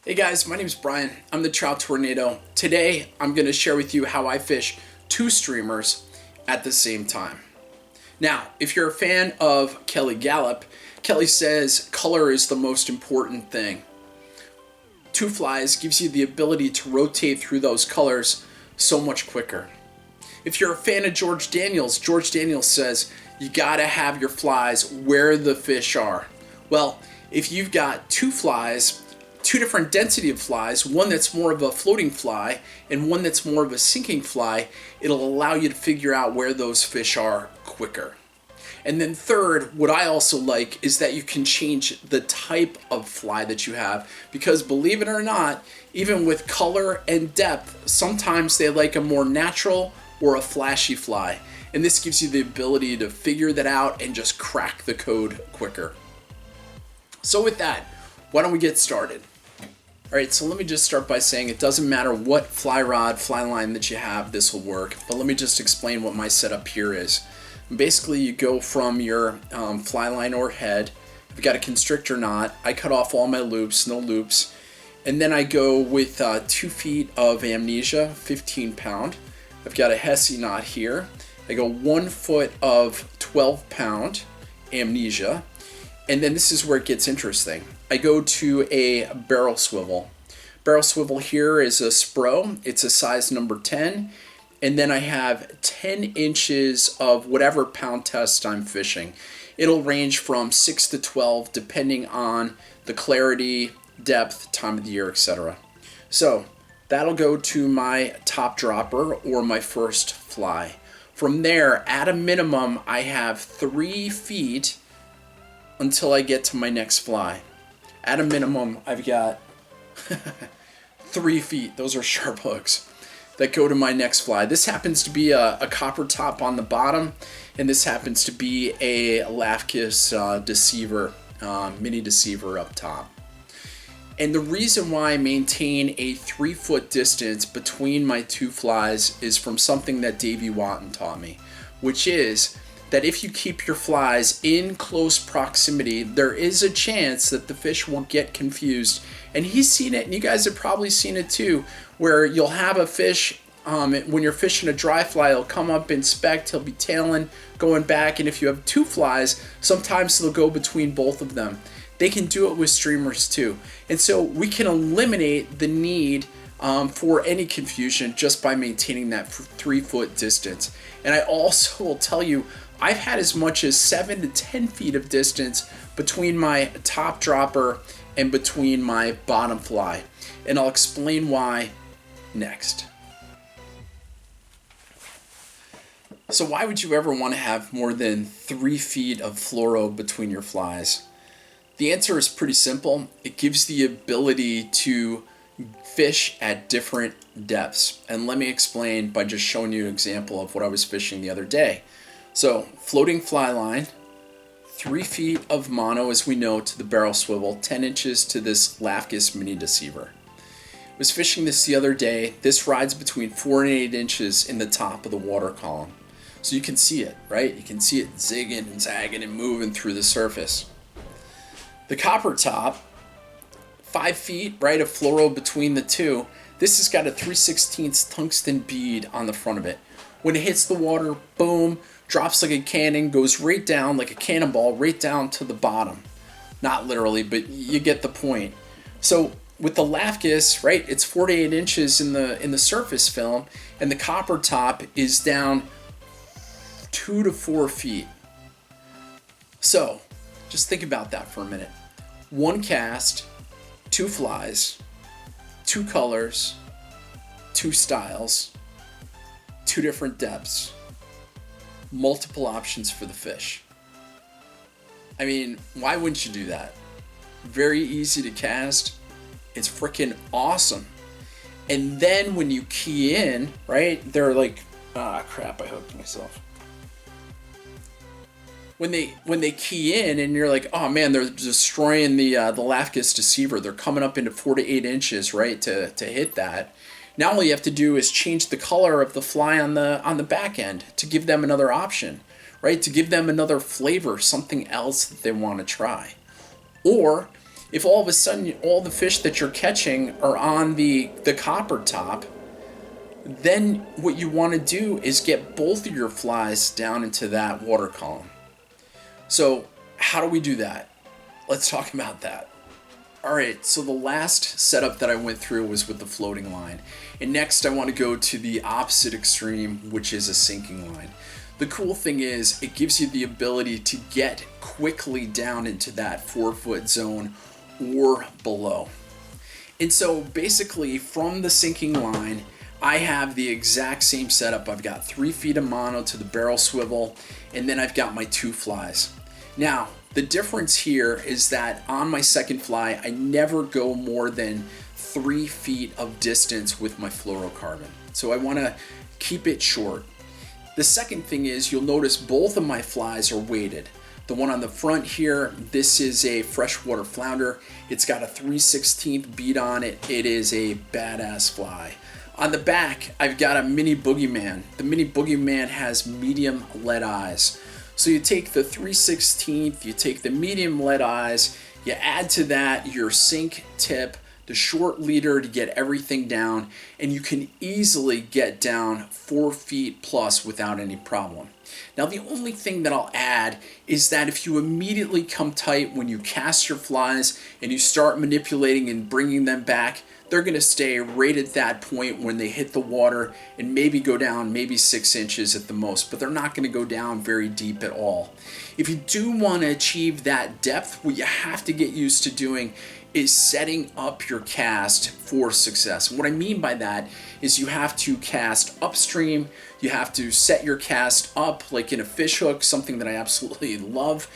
Hey guys, my name is Brian. I'm the Trout Tornado. Today, I'm going to share with you how I fish two streamers at the same time. Now, if you're a fan of Kelly Gallup, Kelly says color is the most important thing. Two flies gives you the ability to rotate through those colors so much quicker. If you're a fan of George Daniels says you gotta have your flies where the fish are. Well, if you've got two flies, two different density of flies, one that's more of a floating fly and one that's more of a sinking fly, it'll allow you to figure out where those fish are quicker. And then third, what I also like is that you can change the type of fly that you have, because believe it or not, even with color and depth, sometimes they like a more natural or a flashy fly. And this gives you the ability to figure that out and just crack the code quicker. So with that, why don't we get started? Alright, so let me just start by saying it doesn't matter what fly rod, fly line that you have, this will work. But let me just explain what my setup here is. Basically, you go from your fly line or head. If you've got a constrictor knot, I cut off all my loops, no loops. And then I go with 2 feet of amnesia, 15 pound. I've got a Hesse knot here. I go 1 foot of 12 pound amnesia. And then this is where it gets interesting. I go to a barrel swivel. Barrel swivel here is a Spro. It's a size number 10. And then I have 10 inches of whatever pound test I'm fishing. It'll range from 6 to 12 depending on the clarity, depth, time of the year, etc. So that'll go to my top dropper or my first fly. From there, at a minimum, I have 3 feet until I get to my next fly. At a minimum, I've got 3 feet. Those are sharp hooks that go to my next fly. This happens to be a copper top on the bottom, and this happens to be a Lafkis deceiver, mini deceiver up top. And the reason why I maintain a 3-foot distance between my two flies is from something that Davey Watton taught me, which is that if you keep your flies in close proximity, there is a chance that the fish will get confused. And he's seen it, and you guys have probably seen it too, where you'll have a fish, when you're fishing a dry fly, he'll come up, inspect, he'll be tailing, going back, and if you have two flies, sometimes they'll go between both of them. They can do it with streamers too. And so we can eliminate the need for any confusion just by maintaining that 3-foot distance. And I also will tell you, I've had as much as 7 to 10 feet of distance between my top dropper and between my bottom fly. And I'll explain why next. So why would you ever want to have more than 3 feet of fluoro between your flies? The answer is pretty simple. It gives the ability to fish at different depths. And let me explain by just showing you an example of what I was fishing the other day. So, floating fly line, 3 feet of mono, as we know, to the barrel swivel, 10 inches to this Lafkis mini deceiver. I was fishing this the other day. This rides between 4 and 8 inches in the top of the water column. So you can see it, right? You can see it zigging and zagging and moving through the surface. The copper top, 5 feet, right, of fluoro between the two. This has got a 3/16 tungsten bead on the front of it. When it hits the water, boom, drops like a cannon, goes right down like a cannonball, right down to the bottom. Not literally, but you get the point. So with the Lafkis, right, it's 4 to 8 inches in the surface film, and the copper top is down 2 to 4 feet. So just think about that for a minute. 1 cast, 2 flies, 2 colors, 2 styles, 2 different depths, multiple options for the fish. I mean, why wouldn't you do that? Very easy to cast. It's freaking awesome. And then when you key in, right, they're like, crap, I hooked myself. When they key in and you're like, oh man, they're destroying the Lafkis deceiver. They're coming up into 4 to 8 inches, right, to hit that. Now all you have to do is change the color of the fly on the back end to give them another option, right? To give them another flavor, something else that they want to try. Or If all of a sudden all the fish that you're catching are on the copper top, then what you want to do is get both of your flies down into that water column. So how do we do that? Let's talk about that. All right, so the last setup that I went through was with the floating line. And next I want to go to the opposite extreme, which is a sinking line. The cool thing is it gives you the ability to get quickly down into that 4-foot zone or below. And so basically from the sinking line, I have the exact same setup. I've got 3 feet of mono to the barrel swivel, and then I've got my 2 flies. Now, the difference here is that on my second fly, I never go more than 3 feet of distance with my fluorocarbon. So I want to keep it short. The second thing is you'll notice both of my flies are weighted. The one on the front here, this is a freshwater flounder. It's got a 3/16 bead on it. It is a badass fly. On the back, I've got a mini boogeyman. The mini boogeyman has medium lead eyes. So you take the 3/16, you take the medium lead eyes, you add to that your sink tip, the short leader to get everything down, and you can easily get down 4 feet plus without any problem. Now the only thing that I'll add is that if you immediately come tight when you cast your flies and you start manipulating and bringing them back, they're going to stay right at that point when they hit the water and maybe go down maybe 6 inches at the most, but they're not going to go down very deep at all. If you do want to achieve that depth, what you have to get used to doing is setting up your cast for success. And what I mean by that is you have to cast upstream, you have to set your cast up like in a fish hook, something that I absolutely love,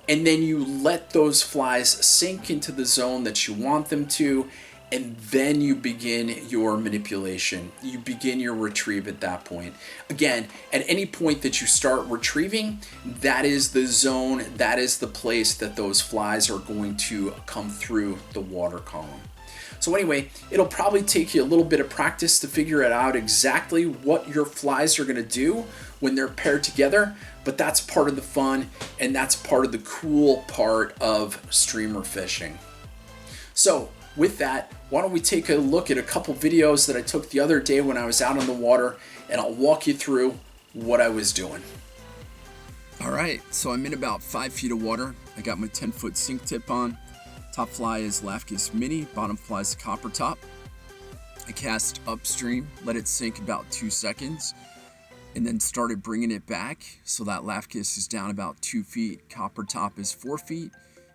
and then you let those flies sink into the zone that you want them to, and then you begin your manipulation. You begin your retrieve at that point. Again, at any point that you start retrieving, that is the zone, that is the place that those flies are going to come through the water column. So anyway, it'll probably take you a little bit of practice to figure it out exactly what your flies are gonna do when they're paired together, but that's part of the fun and that's part of the cool part of streamer fishing. So with that, why don't we take a look at a couple videos that I took the other day when I was out on the water, and I'll walk you through what I was doing. All right, so I'm in about 5 feet of water. I got my 10-foot sink tip on. Top fly is Lafkis Mini, bottom fly is Copper Top. I cast upstream, let it sink about 2 seconds, and then started bringing it back. So that Lafkis is down about 2 feet, Copper Top is 4 feet.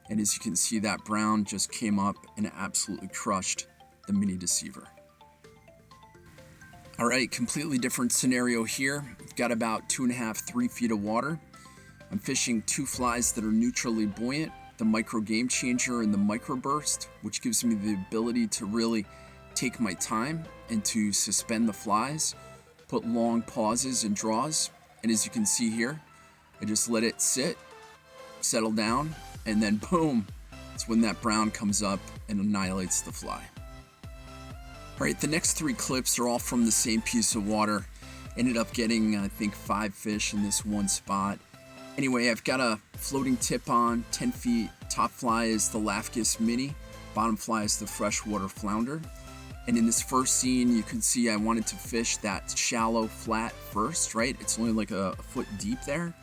And as you can see, that brown just came up and absolutely crushed the mini deceiver. All right, completely different scenario here. I've got about 2.5, 3 feet of water. I'm fishing 2 flies that are neutrally buoyant, the Micro Game Changer and the Micro Burst, which gives me the ability to really take my time and to suspend the flies, put long pauses and draws. And as you can see here, I just let it sit, settle down, and then boom, it's when that brown comes up and annihilates the fly. All right, the next 3 clips are all from the same piece of water. Ended up getting, I think, 5 fish in this one spot. Anyway, I've got a floating tip on, 10 feet. Top fly is the Lafkis Mini. Bottom fly is the freshwater flounder. And in this first scene, you can see I wanted to fish that shallow flat first, right? It's only like a foot deep there.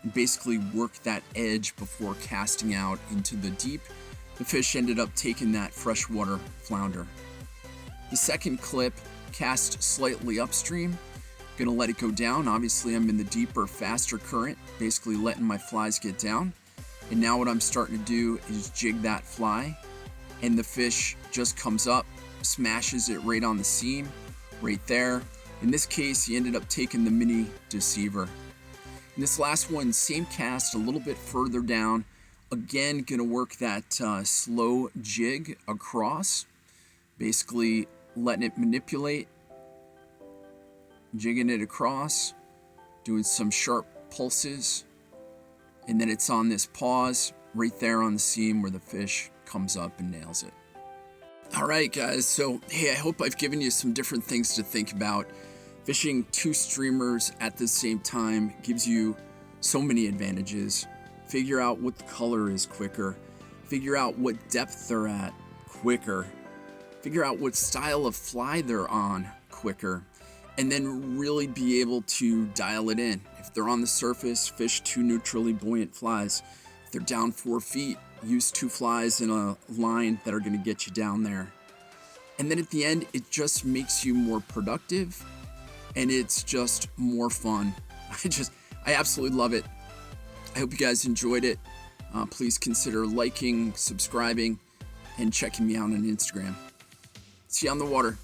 And basically work that edge before casting out into the deep. The fish ended up taking that freshwater flounder. The second clip, cast slightly upstream. Gonna let it go down. Obviously I'm in the deeper, faster current, basically letting my flies get down. And now what I'm starting to do is jig that fly, and the fish just comes up, smashes it right on the seam, right there. In this case, he ended up taking the mini deceiver. In this last one, same cast, a little bit further down. Again, gonna work that slow jig across, basically letting it manipulate, jigging it across, doing some sharp pulses, and then it's on this pause right there on the seam where the fish comes up and nails it. All right, guys, so hey, I hope I've given you some different things to think about. Fishing 2 streamers at the same time gives you so many advantages. Figure out what the color is quicker. figure out what depth they're at quicker, figure out what style of fly they're on quicker, and then really be able to dial it in. If they're on the surface, fish 2 neutrally buoyant flies. If they're down 4 feet, use 2 flies in a line that are going to get you down there. And then at the end, it just makes you more productive, and it's just more fun. I absolutely love it. I hope you guys enjoyed it. Please consider liking, subscribing, and checking me out on Instagram. See you on the water.